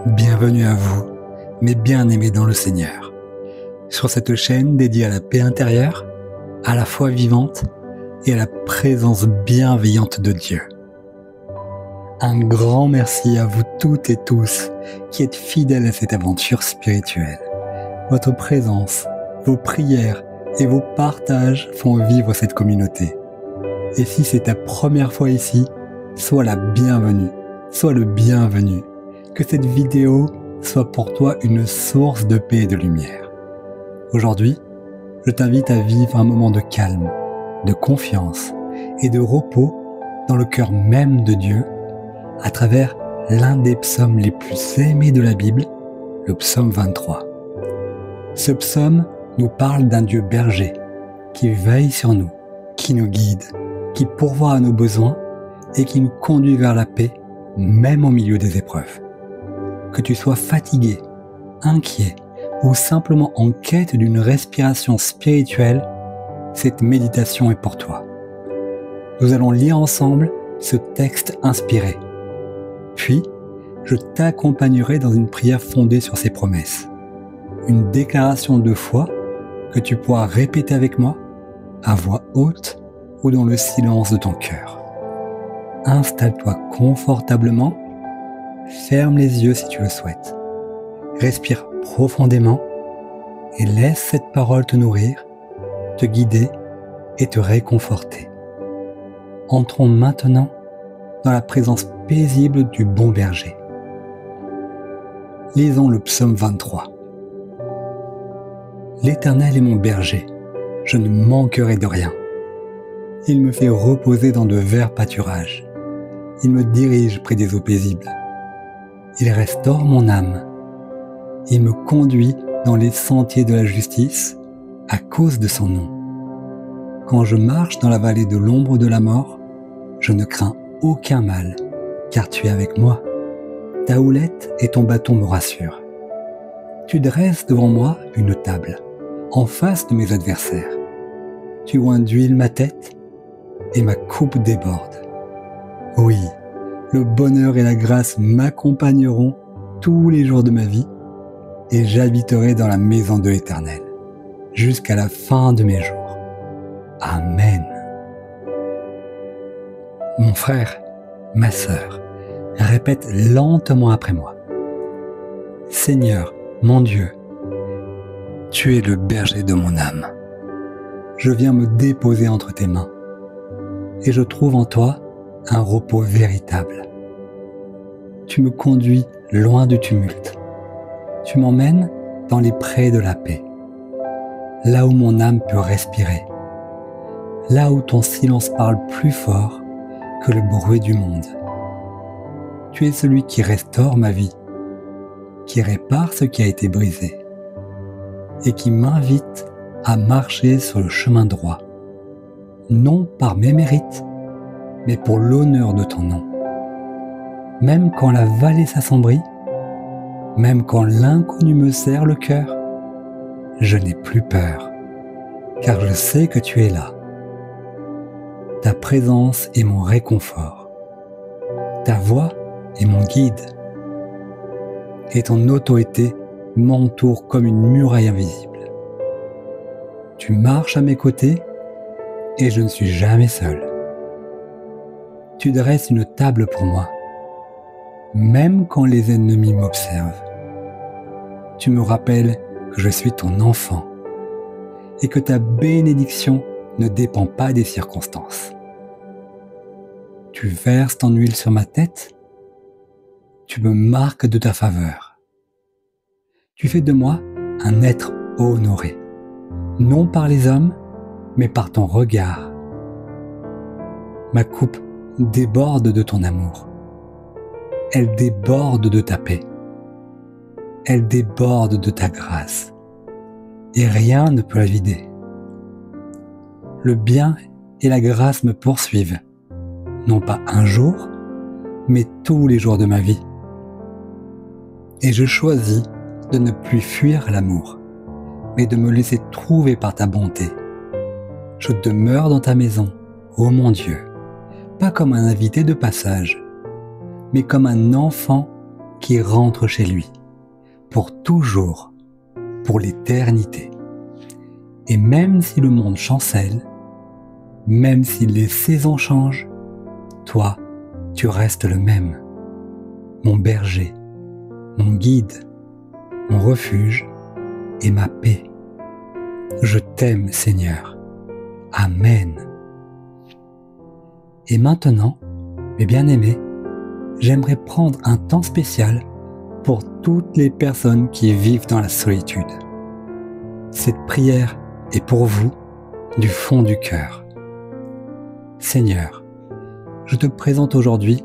Bienvenue à vous, mes bien-aimés dans le Seigneur. Sur cette chaîne dédiée à la paix intérieure, à la foi vivante et à la présence bienveillante de Dieu. Un grand merci à vous toutes et tous qui êtes fidèles à cette aventure spirituelle. Votre présence, vos prières et vos partages font vivre cette communauté. Et si c'est ta première fois ici, sois la bienvenue, sois le bienvenu. Que cette vidéo soit pour toi une source de paix et de lumière. Aujourd'hui, je t'invite à vivre un moment de calme, de confiance et de repos dans le cœur même de Dieu à travers l'un des psaumes les plus aimés de la Bible, le psaume 23. Ce psaume nous parle d'un Dieu berger qui veille sur nous, qui nous guide, qui pourvoit à nos besoins et qui nous conduit vers la paix, même au milieu des épreuves. Que tu sois fatigué, inquiet ou simplement en quête d'une respiration spirituelle, cette méditation est pour toi. Nous allons lire ensemble ce texte inspiré. Puis, je t'accompagnerai dans une prière fondée sur ces promesses. Une déclaration de foi que tu pourras répéter avec moi à voix haute ou dans le silence de ton cœur. Installe-toi confortablement. Ferme les yeux si tu le souhaites. Respire profondément et laisse cette parole te nourrir, te guider et te réconforter. Entrons maintenant dans la présence paisible du bon berger. Lisons le psaume 23. L'Éternel est mon berger, je ne manquerai de rien. Il me fait reposer dans de verts pâturages. Il me dirige près des eaux paisibles. Il restaure mon âme. Il me conduit dans les sentiers de la justice à cause de son nom. Quand je marche dans la vallée de l'ombre de la mort, je ne crains aucun mal, car tu es avec moi. Ta houlette et ton bâton me rassurent. Tu dresses devant moi une table, en face de mes adversaires. Tu oins d'huile ma tête et ma coupe déborde. Oui, le bonheur et la grâce m'accompagneront tous les jours de ma vie et j'habiterai dans la maison de l'Éternel jusqu'à la fin de mes jours. Amen. Mon frère, ma sœur, répète lentement après moi. Seigneur, mon Dieu, tu es le berger de mon âme. Je viens me déposer entre tes mains et je trouve en toi un repos véritable. Tu me conduis loin du tumulte. Tu m'emmènes dans les prés de la paix, là où mon âme peut respirer, là où ton silence parle plus fort que le bruit du monde. Tu es celui qui restaure ma vie, qui répare ce qui a été brisé et qui m'invite à marcher sur le chemin droit, non par mes mérites, mais pour l'honneur de ton nom. Même quand la vallée s'assombrit, même quand l'inconnu me serre le cœur, je n'ai plus peur, car je sais que tu es là. Ta présence est mon réconfort. Ta voix est mon guide. Et ton autorité m'entoure comme une muraille invisible. Tu marches à mes côtés et je ne suis jamais seul. Tu dresses une table pour moi, même quand les ennemis m'observent. Tu me rappelles que je suis ton enfant et que ta bénédiction ne dépend pas des circonstances. Tu verses ton huile sur ma tête, tu me marques de ta faveur. Tu fais de moi un être honoré, non par les hommes, mais par ton regard. Ma coupe déborde de ton amour. Elle déborde de ta paix. Elle déborde de ta grâce. Et rien ne peut la vider. Le bien et la grâce me poursuivent, non pas un jour, mais tous les jours de ma vie. Et je choisis de ne plus fuir l'amour, mais de me laisser trouver par ta bonté. Je demeure dans ta maison, ô mon Dieu, pas comme un invité de passage, mais comme un enfant qui rentre chez lui, pour toujours, pour l'éternité. Et même si le monde chancelle, même si les saisons changent, toi, tu restes le même. Mon berger, mon guide, mon refuge et ma paix. Je t'aime, Seigneur. Amen. Et maintenant, mes bien-aimés, j'aimerais prendre un temps spécial pour toutes les personnes qui vivent dans la solitude. Cette prière est pour vous du fond du cœur. Seigneur, je te présente aujourd'hui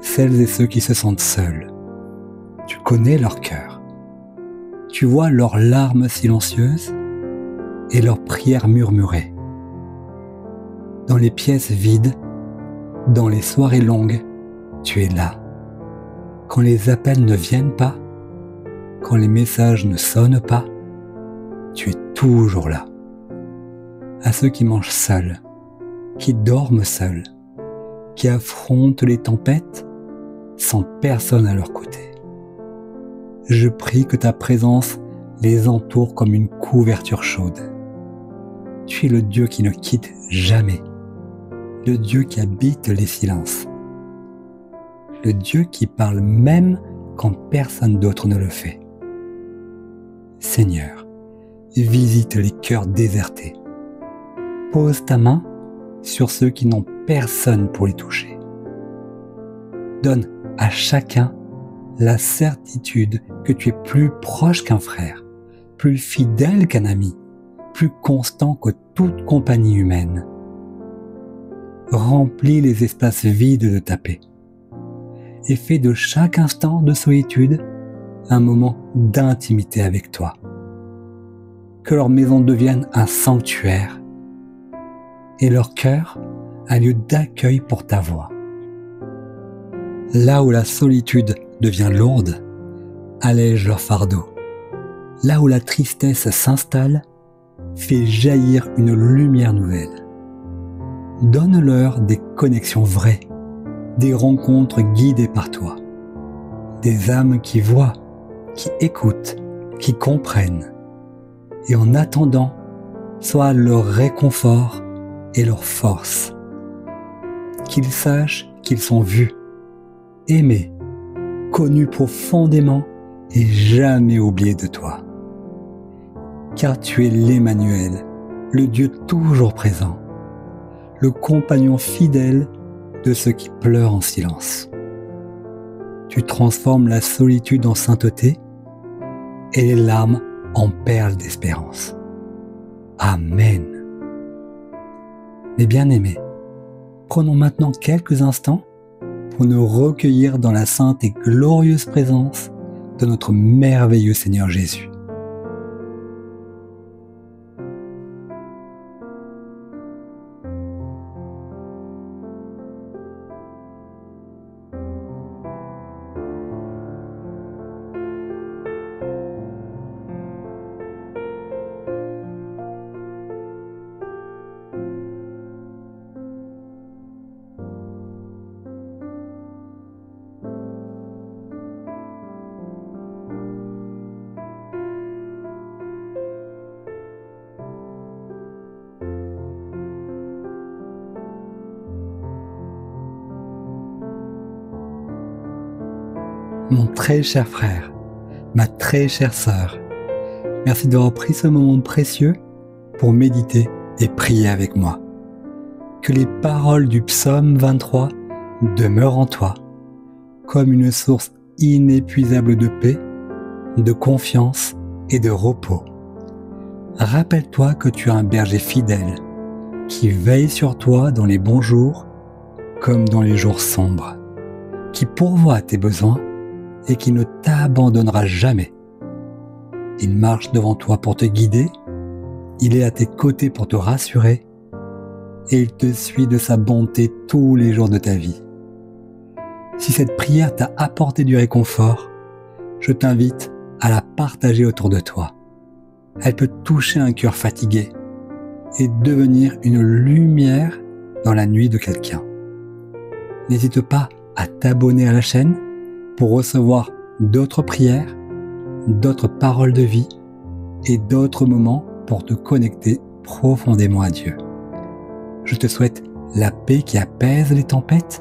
celles et ceux qui se sentent seuls. Tu connais leur cœur. Tu vois leurs larmes silencieuses et leurs prières murmurées. Dans les pièces vides, dans les soirées longues, tu es là. Quand les appels ne viennent pas, quand les messages ne sonnent pas, tu es toujours là. À ceux qui mangent seuls, qui dorment seuls, qui affrontent les tempêtes sans personne à leur côté. Je prie que ta présence les entoure comme une couverture chaude. Tu es le Dieu qui ne quitte jamais, le Dieu qui habite les silences, le Dieu qui parle même quand personne d'autre ne le fait. Seigneur, visite les cœurs désertés. Pose ta main sur ceux qui n'ont personne pour les toucher. Donne à chacun la certitude que tu es plus proche qu'un frère, plus fidèle qu'un ami, plus constant que toute compagnie humaine. Remplis les espaces vides de ta paix et fais de chaque instant de solitude un moment d'intimité avec toi. Que leur maison devienne un sanctuaire et leur cœur un lieu d'accueil pour ta voix. Là où la solitude devient lourde, allège leur fardeau. Là où la tristesse s'installe, fais jaillir une lumière nouvelle. Donne-leur des connexions vraies, des rencontres guidées par toi, des âmes qui voient, qui écoutent, qui comprennent, et en attendant, sois leur réconfort et leur force. Qu'ils sachent qu'ils sont vus, aimés, connus profondément et jamais oubliés de toi. Car tu es l'Emmanuel, le Dieu toujours présent, le compagnon fidèle de ceux qui pleurent en silence. Tu transformes la solitude en sainteté et les larmes en perles d'espérance. Amen. Mes bien-aimés, prenons maintenant quelques instants pour nous recueillir dans la sainte et glorieuse présence de notre merveilleux Seigneur Jésus. Mon très cher frère, ma très chère sœur, merci d'avoir pris ce moment précieux pour méditer et prier avec moi. Que les paroles du psaume 23 demeurent en toi, comme une source inépuisable de paix, de confiance et de repos. Rappelle-toi que tu as un berger fidèle qui veille sur toi dans les bons jours comme dans les jours sombres, qui pourvoit à tes besoins et qui ne t'abandonnera jamais. Il marche devant toi pour te guider, il est à tes côtés pour te rassurer, et il te suit de sa bonté tous les jours de ta vie. Si cette prière t'a apporté du réconfort, je t'invite à la partager autour de toi. Elle peut toucher un cœur fatigué et devenir une lumière dans la nuit de quelqu'un. N'hésite pas à t'abonner à la chaîne pour recevoir d'autres prières, d'autres paroles de vie et d'autres moments pour te connecter profondément à Dieu. Je te souhaite la paix qui apaise les tempêtes,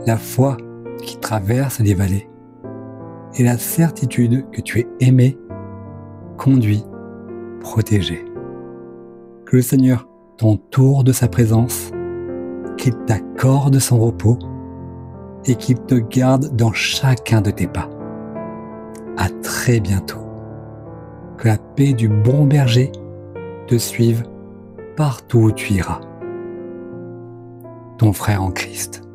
la foi qui traverse les vallées et la certitude que tu es aimé, conduit, protégé. Que le Seigneur t'entoure de sa présence, qu'il t'accorde son repos et qu'il te garde dans chacun de tes pas. À très bientôt. Que la paix du bon berger te suive partout où tu iras. Ton frère en Christ.